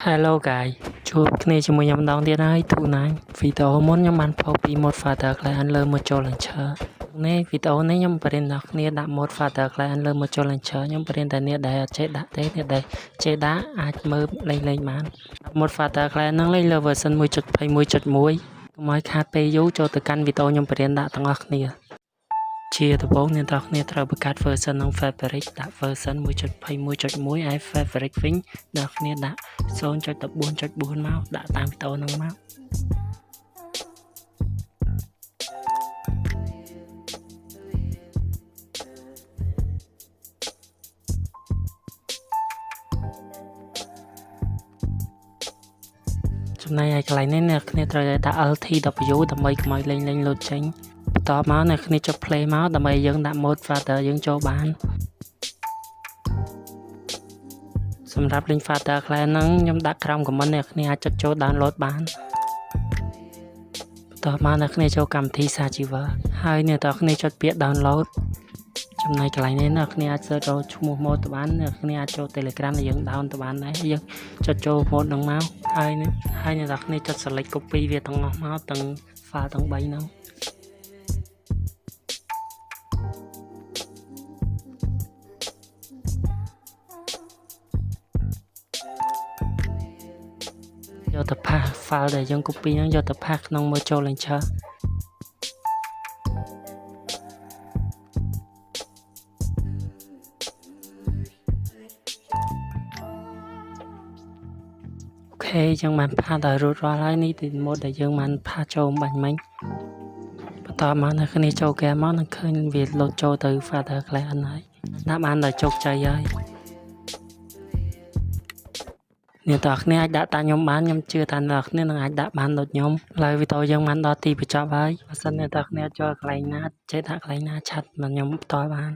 Hello guys ជួបគ្នាជាមួយខ្ញុំម្ដងទៀតហើយទូណាញវីដេអូមុនខ្ញុំបានផុសពី mod Father Client លើ Module Launcher នេះវីដេអូនេះខ្ញុំបរិញ្ញាអ្នកគ្នាដាក់ mod Father Client លើ Module Launcher ខ្ញុំបរិញ្ញាតែអ្នកដែលអត់ចេះដាក់ទេអ្នកដែលចេះដាក់អាចមើលលេងបាន mod Father Client ហ្នឹងលេងលើ version 1.21.1 កុំឲ្យខាតពេលយូរចូលទៅកាន់វីដេអូខ្ញុំបរិញ្ញាដាក់ទាំងអស់គ្នាជាដំបូងអ្នកនរគ្នាត្រូវបង្កើត version ក្នុង Fabric ដាក់ version 1.21.1 ហើយ Fabric វិញអ្នកគ្នាដាក់ 0.14.4 មកដាក់តាមវីដេអូហ្នឹងមកចំណែកឯកន្លែងនេះអ្នកគ្នាត្រូវដាក់ LTW ដើម្បីកុំឲ្យលេងលោតចេញបន្តមកអ្នកគ្នាចុច play មកដើម្បីយើងដាក់ mode Father យើងចូលបានសម្រាប់ link Father Client ហ្នឹងខ្ញុំដាក់ក្រោម comment អ្នកគ្នាអាចចុចចូល download បានបន្តមកអ្នកគ្នាចូលកម្មវិធីសារជីវើហើយអ្នកទាំងគ្នាចុចពាក្យ download ចំណែកកន្លែងនេះអ្នកគ្នាអាច search រកឈ្មោះ mode ទៅបានអ្នកគ្នាអាចចូល Telegram ដែលយើង down ទៅបានដែរយើងចុចចូល mode ហ្នឹងមកហើយអ្នកទាំងគ្នាចុច select copy វាទាំងអស់មកទាំង file ទាំង3ហ្នឹងយកទៅផាស file ដែលយើង copy ហ្នឹងយកទៅផាសក្នុង Module Launcher អូខេយើងបានផាសដល់រួចរាល់ហើយនេះទី mode ដែលយើងបានផាសចូលបាញ់មិញបន្តមកនៅគ្នាចូល game មកនឹងឃើញវាលោតចូលទៅ Father Client ហើយដាក់បានដល់ជោគជ័យហើយអ្នកទាំងគ្នាអាចដាក់តាមខ្ញុំបានខ្ញុំជឿថាអ្នកគ្នានឹងអាចដាក់បានដូចខ្ញុំហើយវីដេអូយើងបានដល់ទីបញ្ចប់ហើយបើសិនអ្នកទាំងគ្នាចូលកន្លែងណាចេះដាក់កន្លែងណាឆាត់មកខ្ញុំបន្តបាន